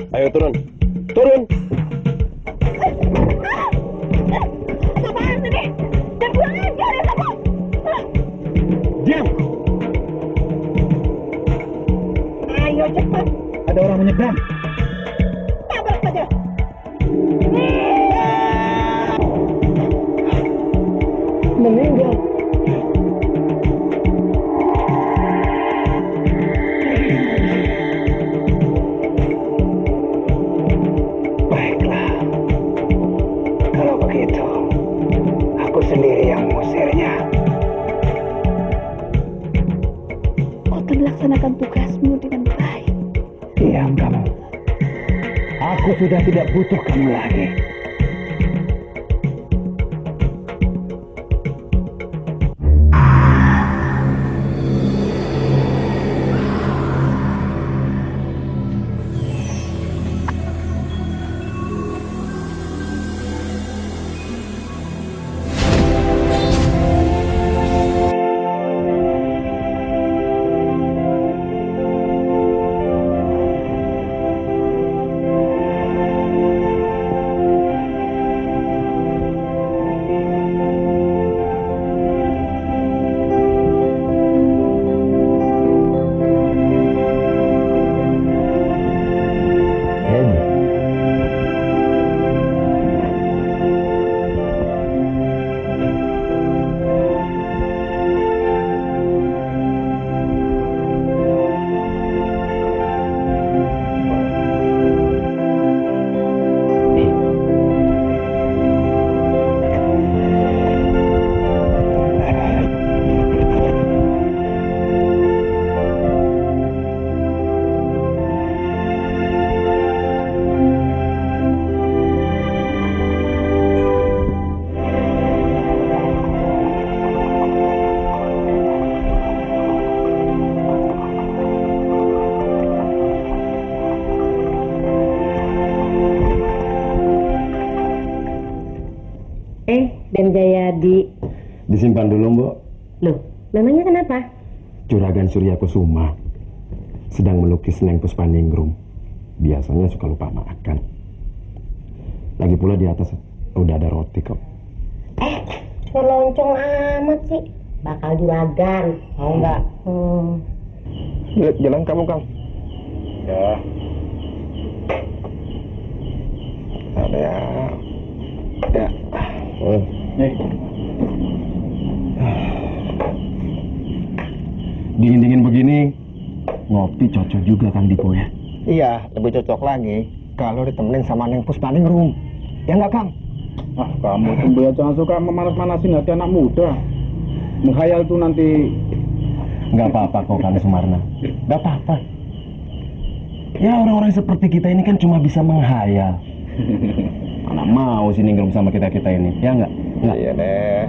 Ayo turun. Turun. Apaan ini? Dan pulang aja ya kamu. Diam. Ayo cepat. Ada orang menyeberang. Tabrak saja. Meninggal. Baiklah. Kalau begitu, aku sendiri yang mengusirnya. Kau telah melaksanakan tugasmu dengan baik. Diam kamu. Aku sudah tidak butuh kamu lagi. Dan Jayadi. Disimpan dulu, Mbok. Loh, namanya kenapa? Juragan Surya Kusuma sedang melukis Neng Puspaningrum. Biasanya suka lupa makan. Lagi pula di atas udah ada roti kok. Loncong amat sih. Bakal juragan, mau nggak? Jalan kamu, Kang. Ya. Ada ya. Ya. Nih. Dingin-dingin begini, ngopi cocok juga Kang Dipo ya? Iya, lebih cocok lagi kalau ditemenin sama Neng Puspaningrum. Ya nggak, Kang? Ah, kamu tumbuh ya, jangan suka memanas-manasin hati anak muda. Menghayal tuh nanti. Nggak apa-apa kok, Kang Sumarna. Nggak apa-apa. Ya, orang-orang seperti kita ini kan cuma bisa menghayal. Mana mau si Ningrum sama kita-kita ini, ya nggak? Iya deh.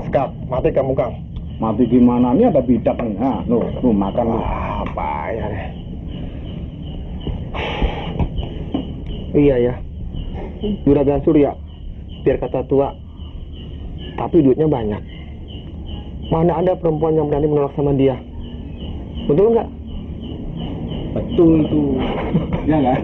Sekap, mati kamu, Kang. Mati gimana? Ini ada bidak nih. Nah, lu makan lu. Apa ya deh. Iya ya. Juragan Surya, biar kata tua, tapi duitnya banyak. Mana ada perempuan yang berani menolak sama dia? Betul nggak? Betul tuh. Ya nggak?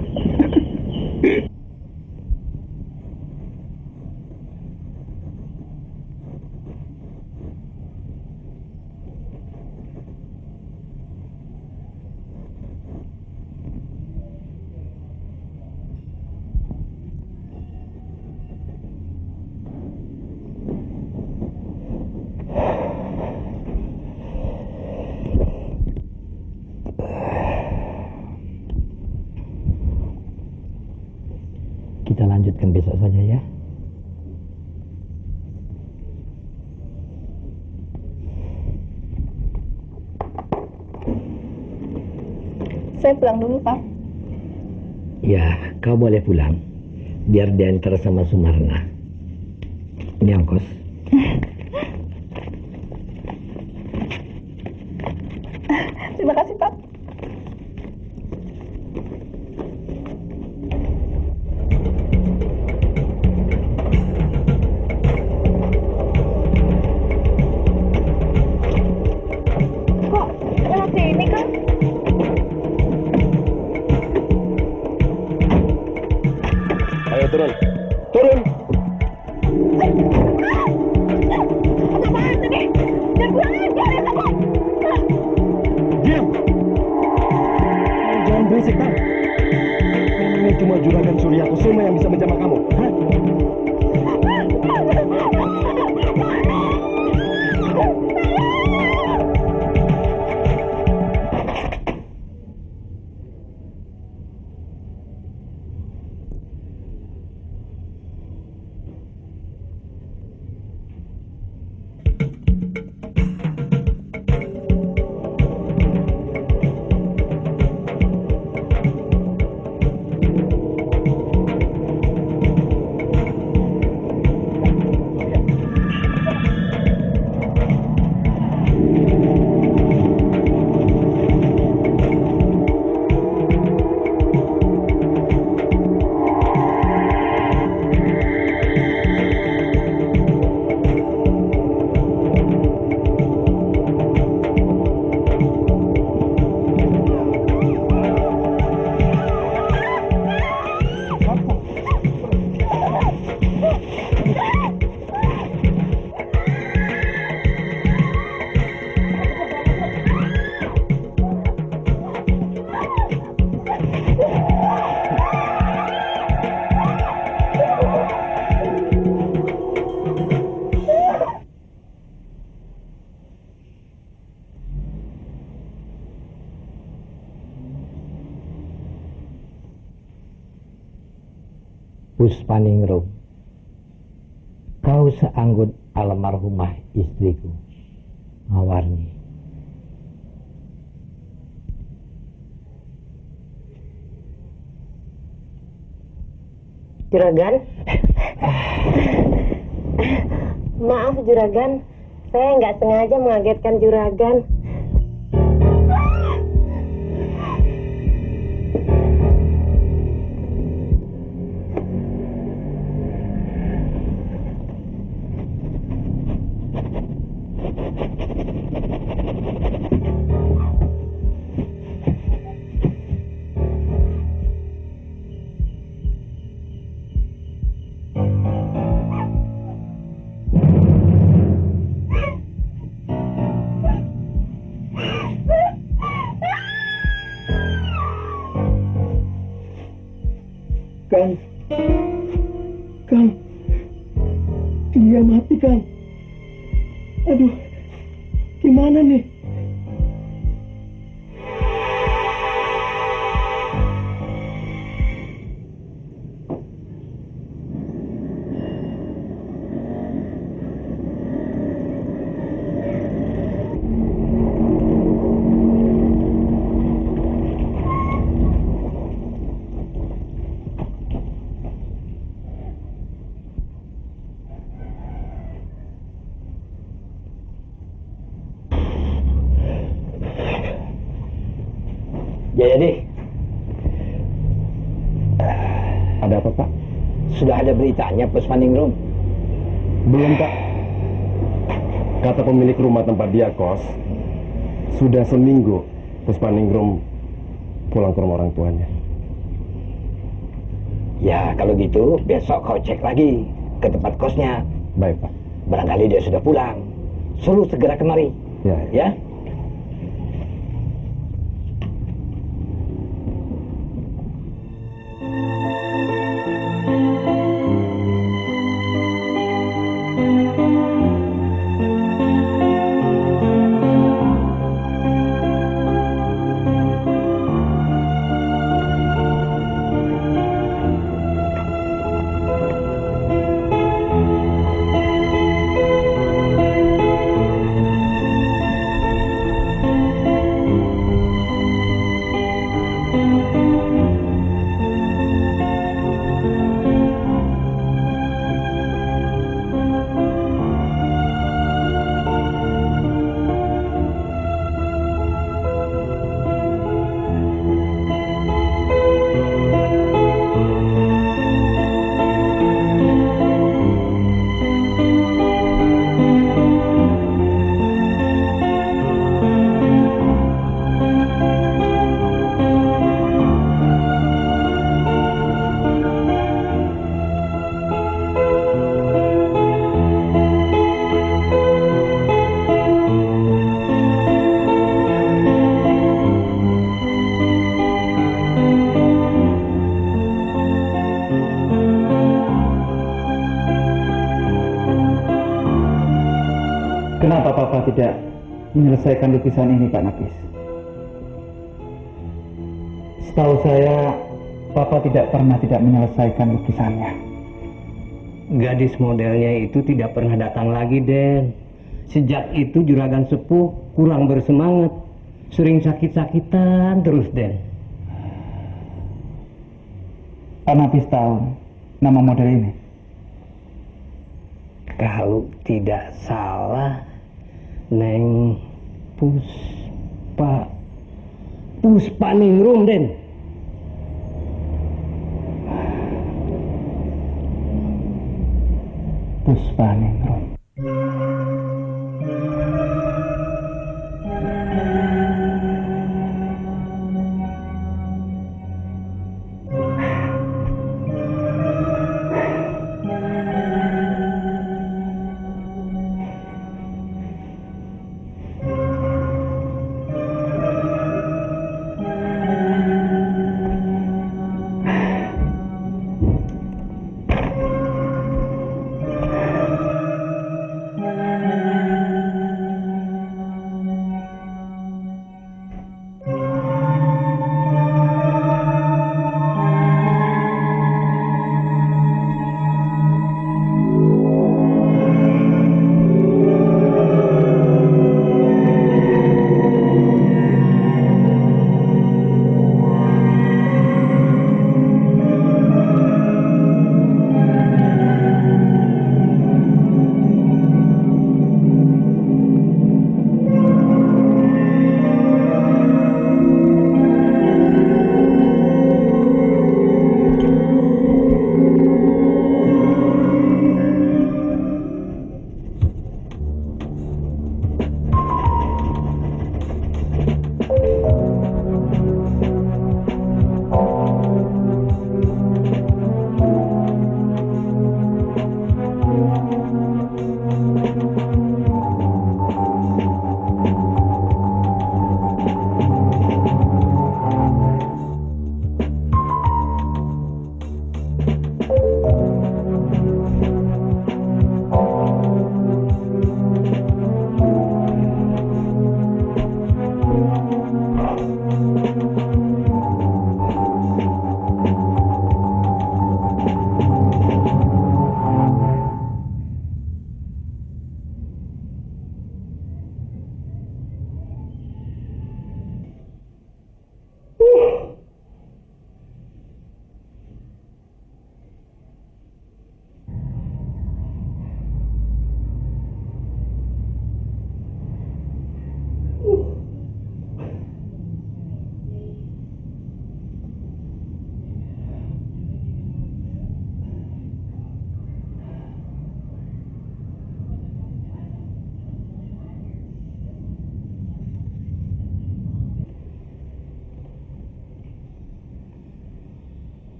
Kita lanjutkan besok saja ya. Saya pulang dulu, Pak. Ya, kau boleh pulang. Biar diantar sama Sumarna. Ini ongkos. Terima kasih, Pak. Kok lewat sini, kan? turun. Turun. Apaan ini? Dan kurang ajar ya kamu. Diam. Jangan berisik, Bang. Ini cuma juragan Surya Kusuma yang bisa menjamah kamu. Hah? Puspaningrum, kau seanggut almarhumah istriku, Mawarni. Juragan? Maaf Juragan, saya nggak sengaja mengagetkan Juragan. Kang, dia mati, Kang. Aduh, gimana nih? Jadi, Ada apa, Pak? sudah ada beritanya Puspaningrum? Belum, Pak. Kata pemilik rumah tempat dia kos, sudah seminggu Puspaningrum pulang ke rumah orang tuanya. Ya, kalau gitu besok kau cek lagi ke tempat kosnya. Baik, Pak. Barangkali dia sudah pulang. Suruh segera kemari. Ya. Ya? Papa tidak menyelesaikan lukisan ini, Pak Nafis? Setahu saya, Papa tidak pernah tidak menyelesaikan lukisannya. Gadis modelnya itu tidak pernah datang lagi, Den. Sejak itu Juragan Sepuh kurang bersemangat. Sering sakit-sakitan terus, Den. Pak Nafis tahu nama model ini? Kalau tidak salah, Neng Puspaningrum, Den. Puspaningrum.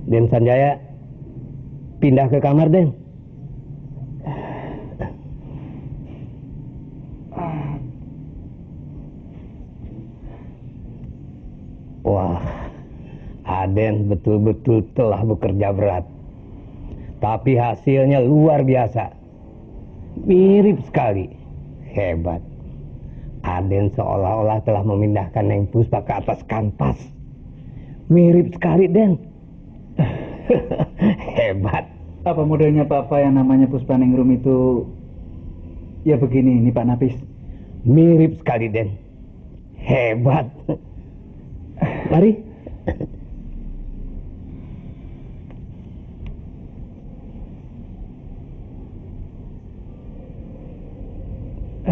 Den Sanjaya, pindah ke kamar, Den. Wah, Aden betul-betul telah bekerja berat. Tapi hasilnya luar biasa. Mirip sekali. Hebat. Aden seolah-olah telah memindahkan Neng Puspa ke atas kanvas. Mirip sekali, Den. Hebat. Apa modelnya Papa yang namanya Puspaningrum itu? Ya begini, ini Pak Nafis. Mirip sekali, Den. Hebat. Mari.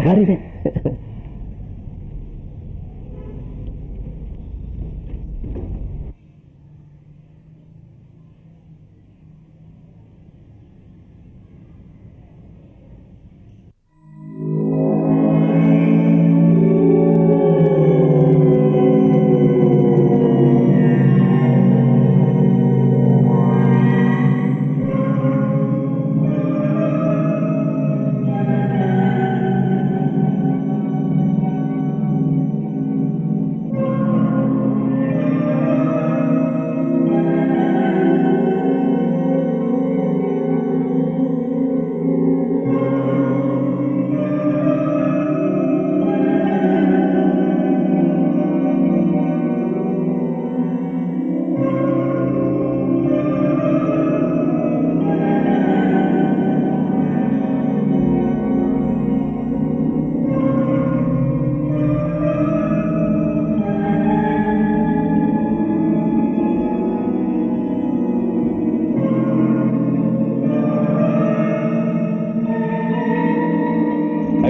Mari, Den.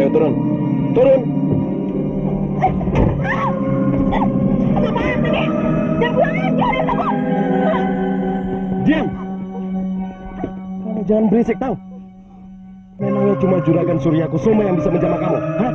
Ayo turun. Turun. Apaan sih, Dek? Jangan pulang aja, lihat aku. Diam. Kamu jangan berisik tahu. Memangnya cuma juragan Surya Kusuma yang bisa menjamah kamu, hah?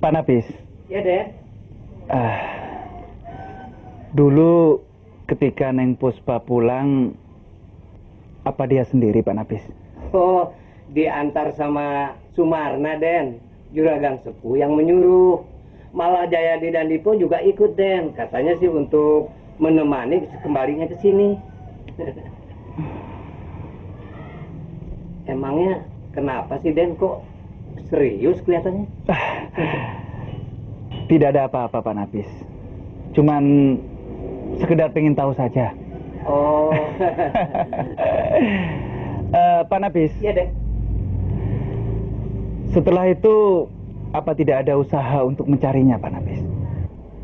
Pak Nafis. Ya, Den. Dulu ketika Neng Puspa pulang, apa dia sendiri Pak Nafis? Oh, diantar sama Sumarna, Den. Juragan sepuh yang menyuruh. Malah Jayadi dan Dipo juga ikut, Den. Katanya sih untuk menemani kembalinya ke sini. Emangnya kenapa sih, Den? Kok serius kelihatannya? Tidak ada apa-apa Pak Nafis. Cuman sekedar pengen tahu saja. Oh. Pak Nafis. Iya, Den. Setelah itu apa tidak ada usaha untuk mencarinya Pak Nafis?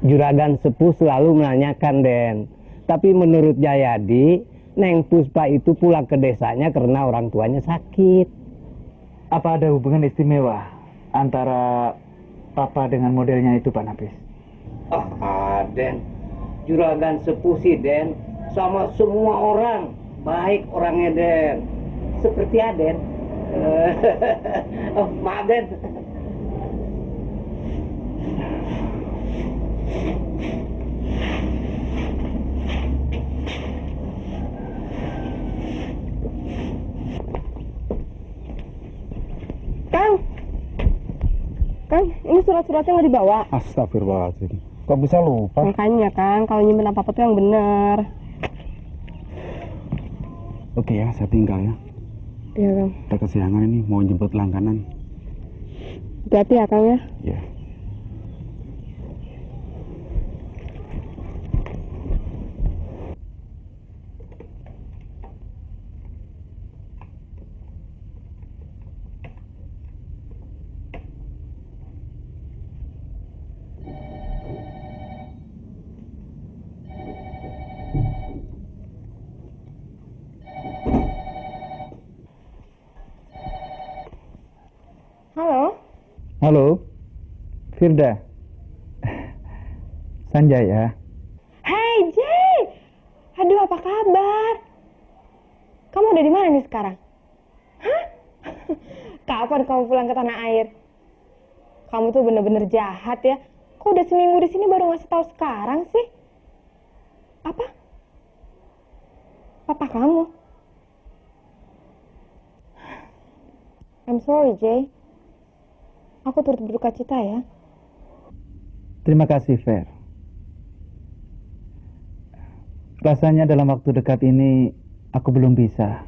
Juragan sepuh selalu menanyakan, Den. Tapi menurut Jayadi, Neng Puspa itu pulang ke desanya karena orang tuanya sakit. Apa ada hubungan istimewa antara Papa dengan modelnya itu Pak Nafis? Den. Juragan sepuh sih, Den. Sama semua orang. Baik orangnya, Den. Seperti Aden. Oh, maaf, Den. Kang, ini surat-suratnya nggak dibawa. Astagfirullahaladzim. Kok bisa lupa? Makanya, Kang, kalau nyimpen apa-apa tuh yang benar. Oke ya, saya tinggal ya. Iya, Kang. Kita kesiangan ini, mau jemput langganan. Hati-hati ya, Kang ya. Ya. Halo? Halo, Firda. Sanjaya. Hey, Jay! Aduh, apa kabar? Kamu udah di mana nih sekarang? Hah? Kapan kamu pulang ke tanah air? Kamu tuh bener-bener jahat ya. Kok udah seminggu di sini baru ngasih tahu sekarang sih? Apa? Papa kamu? I'm sorry, Jay. Aku turut berduka cita ya. Terima kasih, Fer. Rasanya dalam waktu dekat ini aku belum bisa.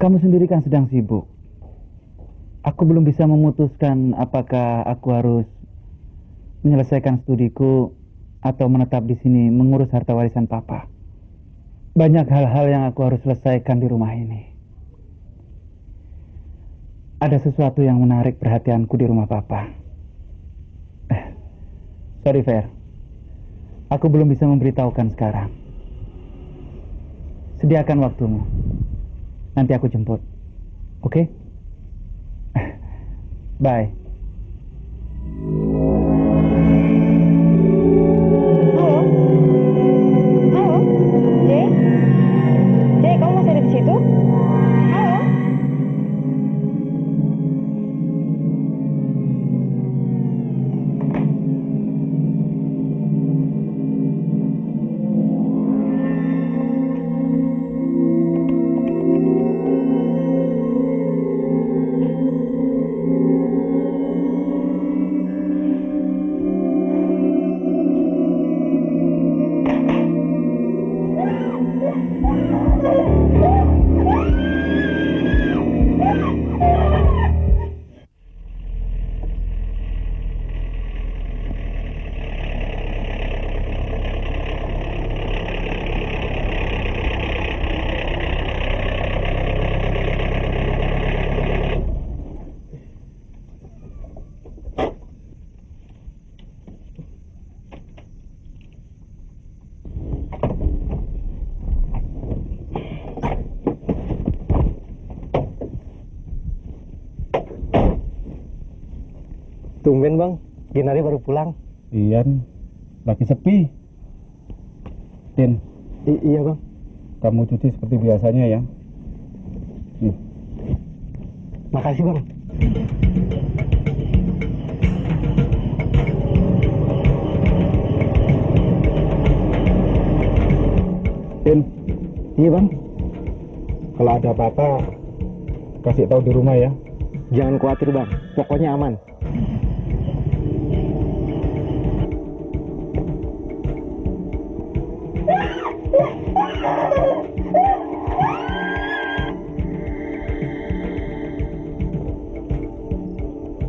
Kamu sendiri kan sedang sibuk. Aku belum bisa memutuskan apakah aku harus menyelesaikan studiku atau menetap di sini mengurus harta warisan papa. Banyak hal-hal yang aku harus selesaikan di rumah ini. Ada sesuatu yang menarik perhatianku di rumah papa. Sorry, Fer. Aku belum bisa memberitahukan sekarang. Sediakan waktumu. Nanti aku jemput. Oke? Bye. Halo? Halo? Jay? Jay, kamu masih ada di situ? Halo? Tumben bang, Ginari baru pulang. Iya nih, lagi sepi. Tin, Iya bang. kamu cuci seperti biasanya ya. Nih, Makasih bang. Tin, Iya bang. kalau ada apa-apa, kasih tahu di rumah ya. Jangan khawatir bang, pokoknya aman.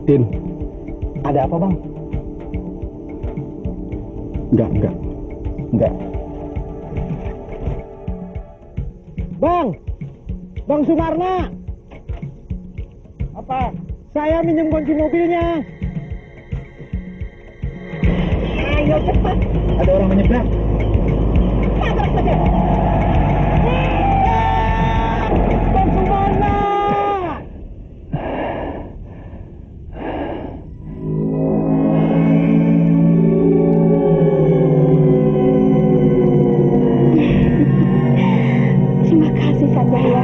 Tin, Ada apa bang? enggak. Bang! Bang Sumarna! Apa? Saya minjem kunci mobilnya. Ayo cepat. Ada orang menyeberang. Tabrak saja. Bang Sumarna! Terima kasih, Satya.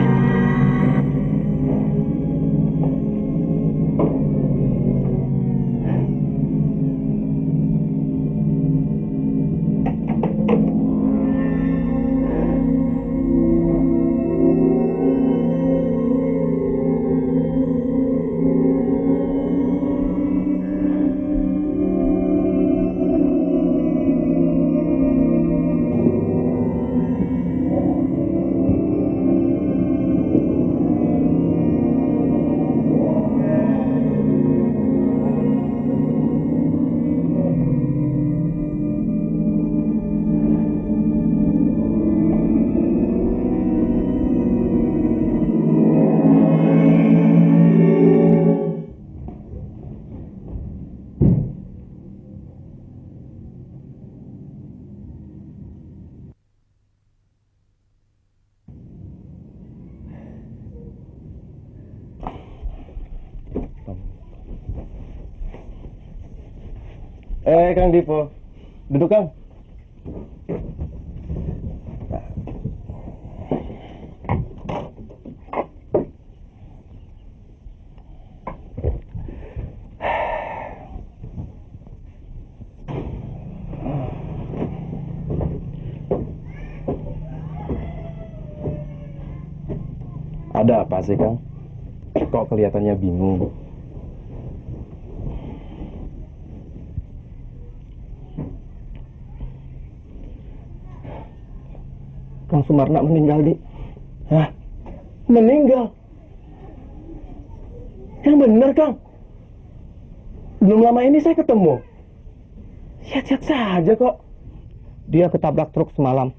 Kang Dipo, duduk Kang. Ada apa sih Kang? Kok kelihatannya bingung? Kang Sumarna meninggal, Di. Hah? Meninggal? Yang benar, Kang. Belum lama ini saya ketemu. Siat-siat saja kok. Dia ketabrak truk semalam.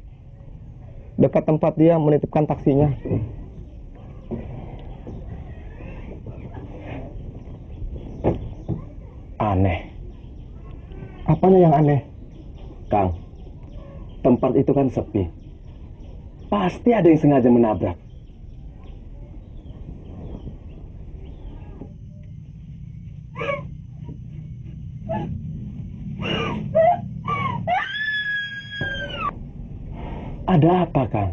Dekat tempat dia menitipkan taksinya. Aneh. Apanya yang aneh? Kang, tempat itu kan sepi. Pasti ada yang sengaja menabrak. Ada apa, Kang?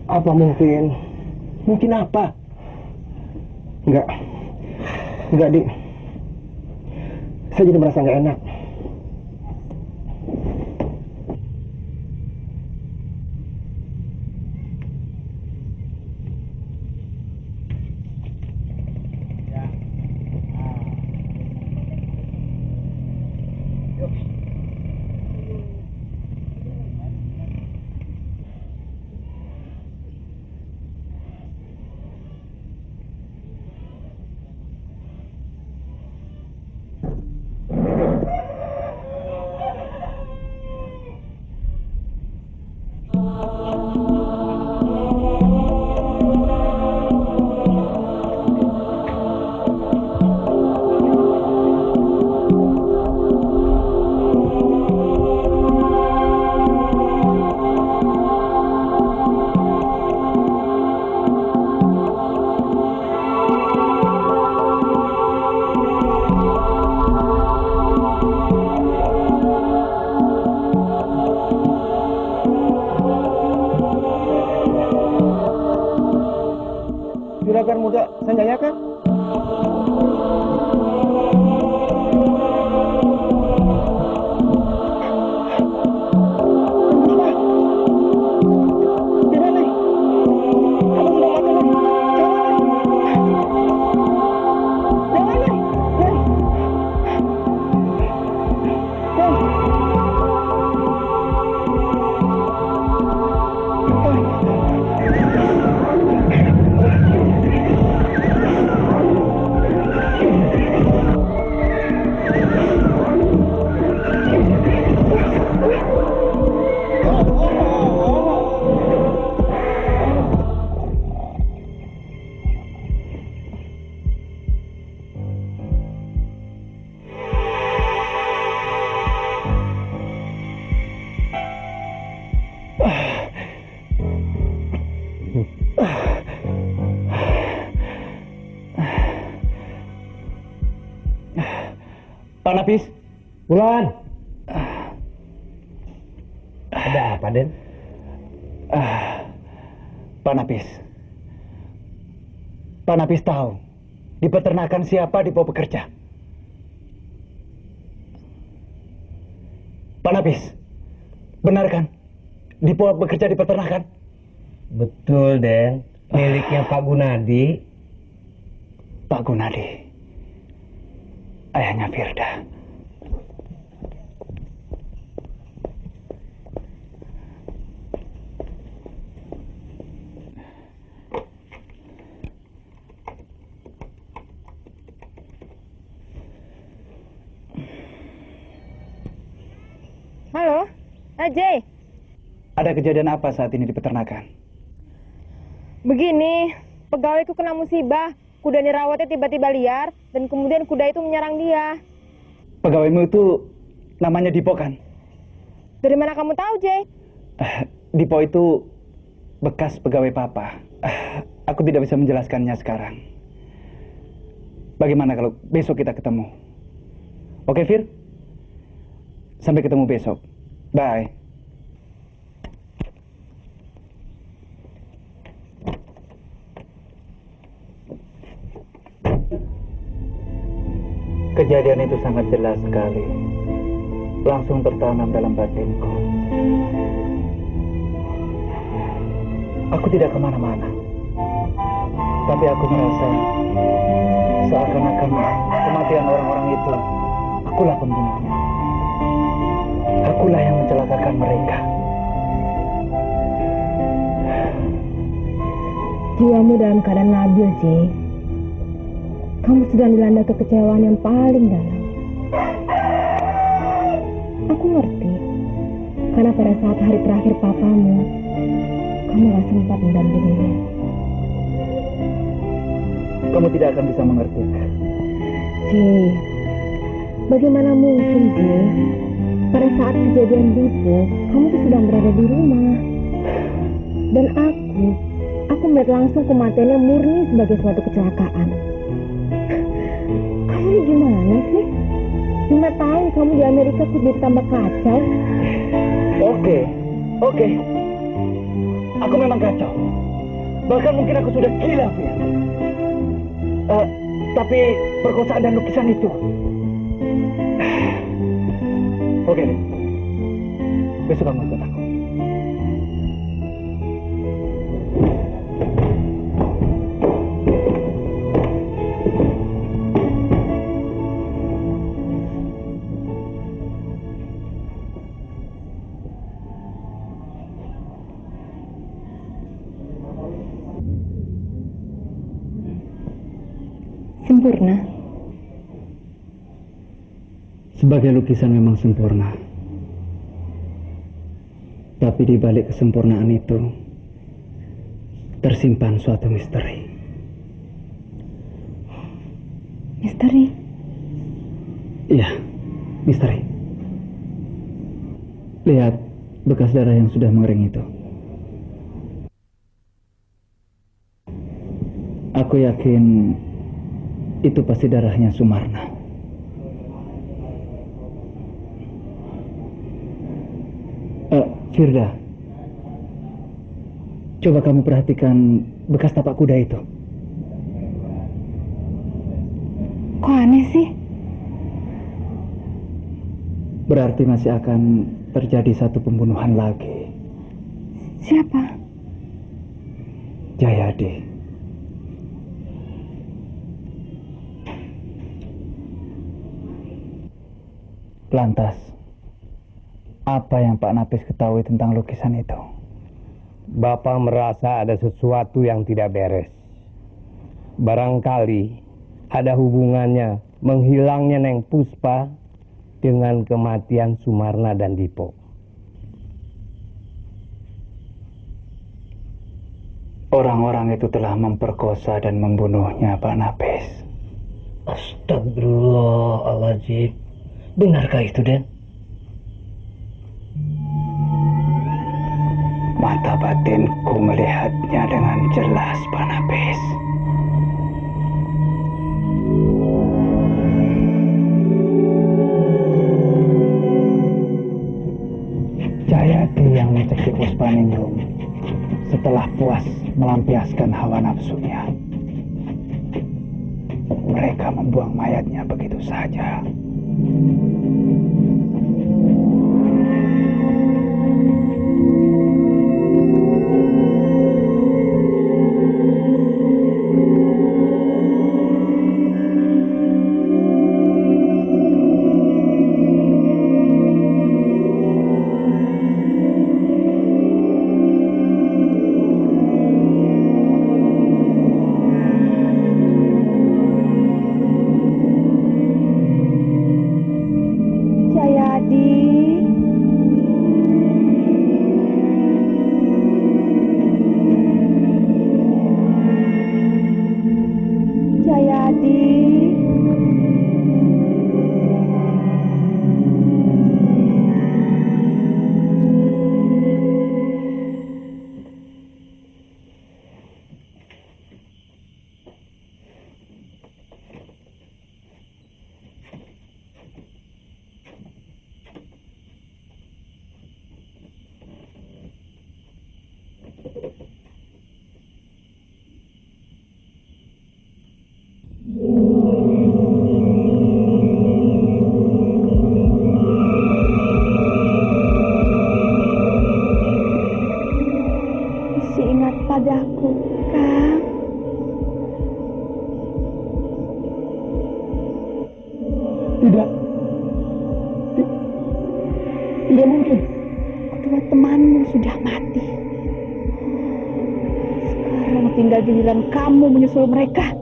Apa mungkin? Mungkin apa? Enggak, Dik. Saya jadi merasa nggak enak. Juragan muda Sanjaya kan? Pak Nafis. Wulan. Ada apa, Den? Pak Nafis. Pak Nafis tahu di peternakan siapa Dipo bekerja? Pak Nafis, benar kan? Dipo bekerja di peternakan? Betul, Den. Miliknya Pak Gunadi. Pak Gunadi. Ayahnya Firda. Halo, Ajay. Ada kejadian apa saat ini di peternakan? Begini, pegawaiku kena musibah. Kuda dirawatnya tiba-tiba liar, dan kemudian kuda itu menyerang dia. Pegawaimu itu namanya Dipo kan? Dari mana kamu tahu, Jay? Dipo itu bekas pegawai papa. Aku tidak bisa menjelaskannya sekarang. Bagaimana kalau besok kita ketemu? Oke, Fir? Sampai ketemu besok. Bye. Kejadian itu sangat jelas sekali. Langsung tertanam dalam batinku. Aku tidak kemana-mana. Tapi aku merasa seakan-akan kematian orang-orang itu, akulah pembunuhnya. Akulah yang mencelakakan mereka. Jiwamu dalam keadaan labil, Ci. kamu sedang dilanda kekecewaan yang paling dalam. Aku ngerti, karena pada saat hari terakhir papamu, kamu gak sempat mendampinginya. Kamu tidak akan bisa mengerti. Jay, bagaimana mungkin, Jay? Pada saat kejadian Dipo, kamu tuh sedang berada di rumah. Dan aku melihat langsung kematiannya murni sebagai suatu kecelakaan. Kamu ini gimana sih? 5 tahun kamu di Amerika kok jadi tambah kacau? Oke. Aku memang kacau. Bahkan mungkin aku sudah gila, Fir. Tapi perkosaan dan lukisan itu. Oke deh. Besok kamu ikut aku. Sempurna. Sebagai lukisan memang sempurna. Tapi di balik kesempurnaan itu tersimpan suatu misteri. Misteri? Iya, misteri. Lihat bekas darah yang sudah mengering itu. Aku yakin itu pasti darahnya Sumarna. Firda, coba kamu perhatikan bekas tapak kuda itu. Kok aneh sih? Berarti masih akan terjadi satu pembunuhan lagi. Siapa? Jayadi. Lantas, apa yang Pak Napis ketahui tentang lukisan itu? Bapak merasa ada sesuatu yang tidak beres. Barangkali ada hubungannya menghilangnya Neng Puspa dengan kematian Sumarna dan Dipo. Orang-orang itu telah memperkosa dan membunuhnya, Pak Napis. Astagfirullahaladzim. Benarkah itu, Den? Mata batinku melihatnya dengan jelas, Pak Napis. Jayadi yang mencekik Puspaningrum setelah puas melampiaskan hawa nafsunya. Mereka membuang mayatnya begitu saja. Padaku, Kang. Tidak mungkin. Kedua temanmu sudah mati. Sekarang tinggal giliran kamu menyusul mereka.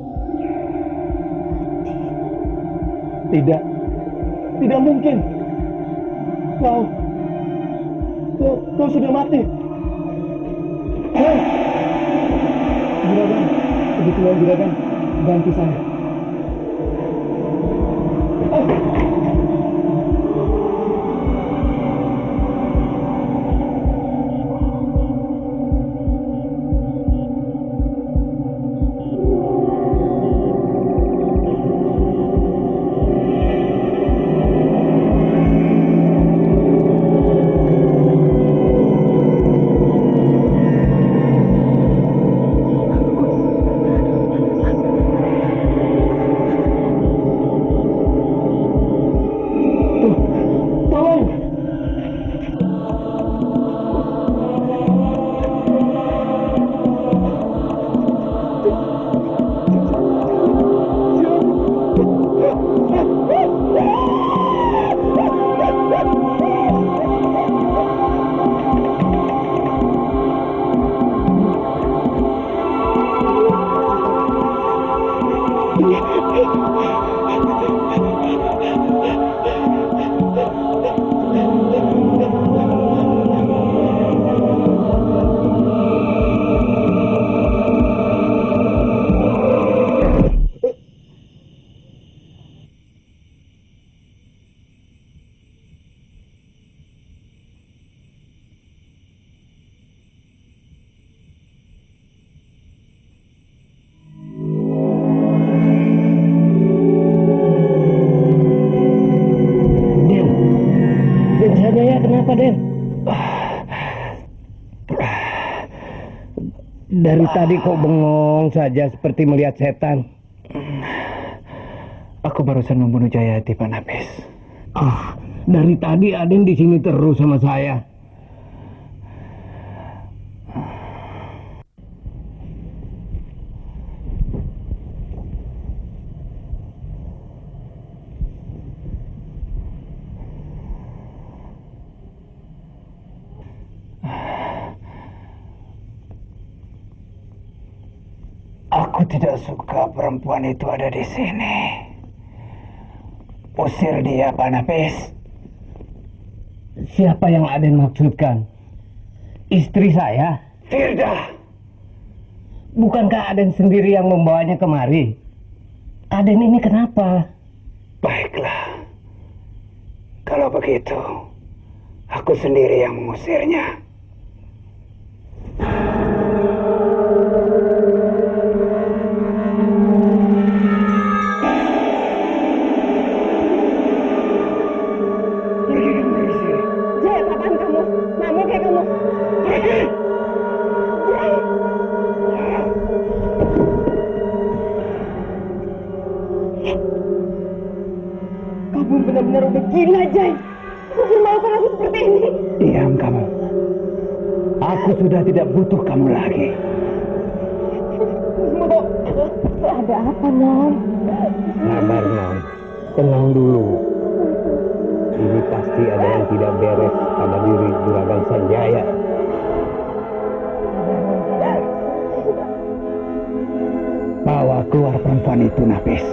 Tidak. Tidak mungkin. Kau sudah mati. Juragan, kebetulan Juragan, bantu saya. Kenapa, Den? Dari tadi kok bengong saja seperti melihat setan. Aku barusan membunuh Jayati, Pak Nafis. Dari tadi Aden di sini terus sama saya. Aku tidak suka perempuan itu ada di sini. Usir dia, Pak Nafis. Siapa yang Aden maksudkan? Istri saya? Tidak. Bukankah Aden sendiri yang membawanya kemari? Aden ini kenapa? Baiklah. Kalau begitu, aku sendiri yang mengusirnya. Kamu benar-benar udah gila, Jai. Mempermalukan aku seperti ini. Diam kamu. Aku sudah tidak butuh kamu lagi. Mo, ada apa, Mon? Sabar, Non. Tenang dulu. Ini pasti ada yang tidak beres pada diri Juragan Sanjaya. Bawa keluar perempuan itu, Nafis.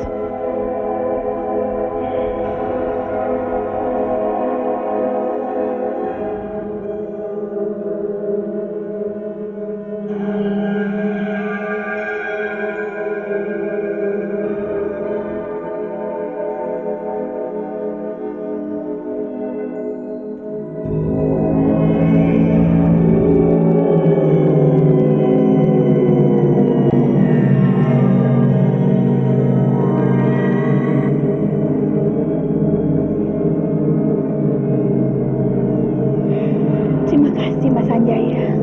Terima kasih, Mas Sanjaya.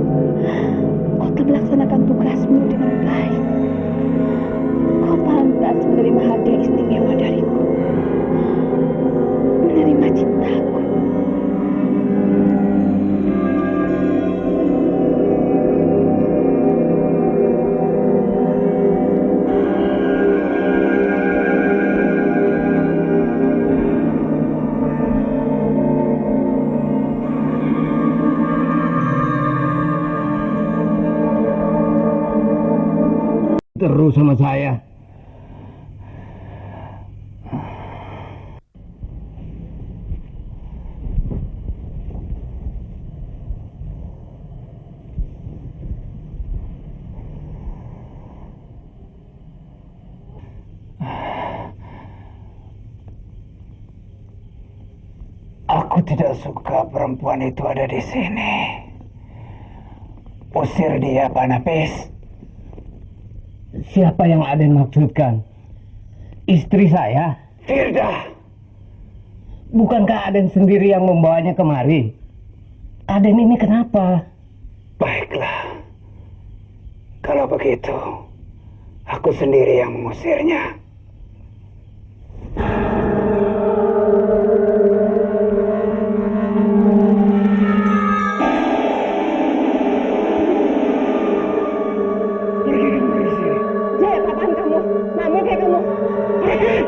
Kau telah melaksanakan tugasmu dengan baik. Kau pantas menerima hadiah istimewa dariku. Menerima cintaku. Terus sama saya. Aku tidak suka perempuan itu ada di sini. Usir dia, Pak Nafis. Siapa yang Aden maksudkan? Istri saya? Firda. Bukankah Aden sendiri yang membawanya kemari? Aden ini kenapa? Baiklah. Kalau begitu, aku sendiri yang mengusirnya. Jay, apaan kamu? Ngamuk ya kamu? Jay.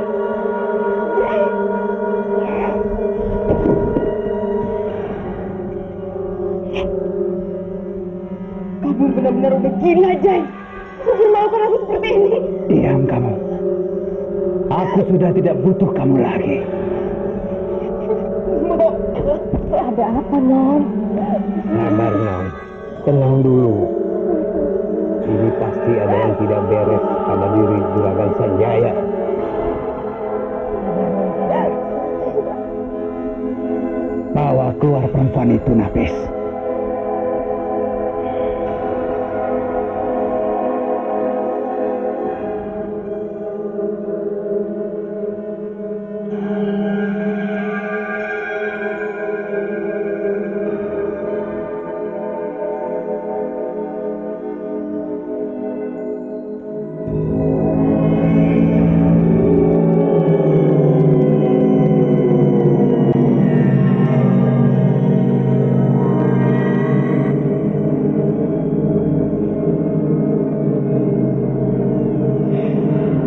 Kamu benar-benar udah gila, Jay. Kamu mempermalukan aku seperti ini. Diam kamu. Aku sudah tidak butuh kamu lagi. Mo, ada apa, Non? Sabar, Non. Tenang dulu. Ini pasti ada yang tidak beres pada diri Juragan Sanjaya. Bawa keluar perempuan itu, Nafis.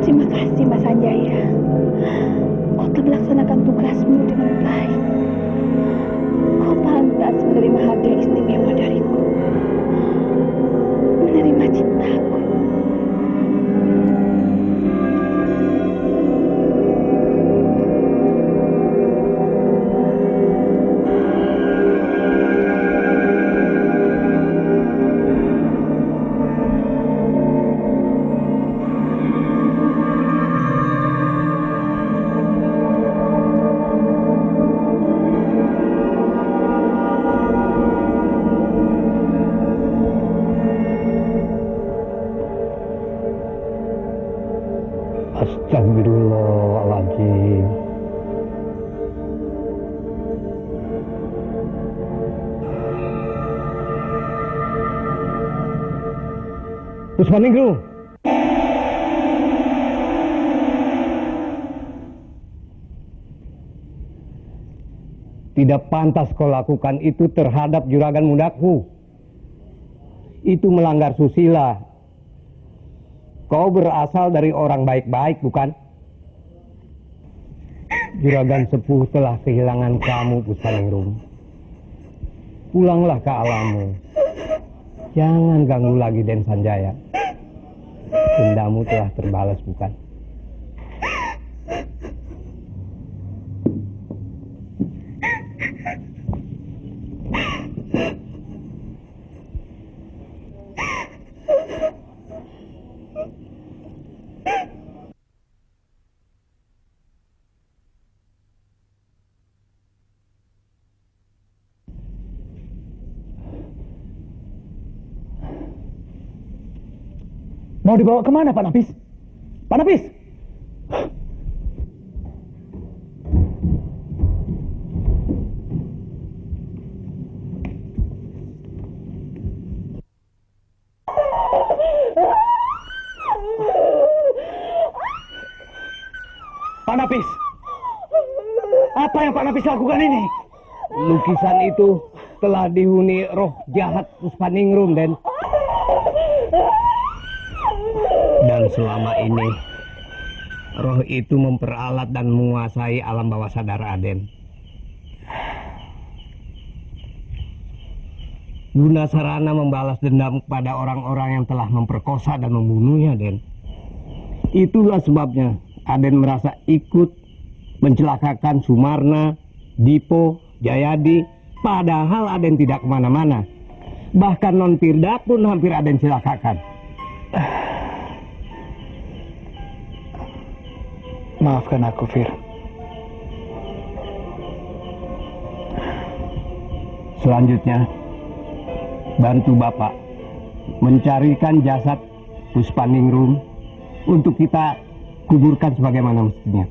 Terima kasih, Mas Sanjaya. Kau telah melaksanakan tugasmu dengan baik. Kau pantas menerima hadiah istimewa dariku. Menerima cintaku. Astagfirullahaladzim. Puspaningrum. Tidak pantas kau lakukan itu terhadap juragan mudaku. Itu melanggar susila. Kau berasal dari orang baik-baik, bukan? Juragan Sepuh telah kehilangan kamu, Puspaningrum. Pulanglah ke alammu. Jangan ganggu lagi Den Sanjaya. Dendamu telah terbalas, bukan? Mau dibawa kemana, Pak Nafis? Pak Nafis! Pak Nafis! Apa yang Pak Nafis lakukan ini? Lukisan itu telah dihuni roh jahat Puspaningrum, Den. Dan selama ini roh itu memperalat dan menguasai alam bawah sadar Aden. Guna sarana membalas dendam kepada orang-orang yang telah memperkosa dan membunuhnya, Den. Itulah sebabnya Aden merasa ikut mencelakakan Sumarna, Dipo, Jayadi, padahal Aden tidak kemana-mana. Bahkan Non Firda pun hampir Aden celakakan. Maafkan aku, Fir. Selanjutnya, bantu Bapak mencarikan jasad Puspaningrum untuk kita kuburkan sebagaimana mestinya.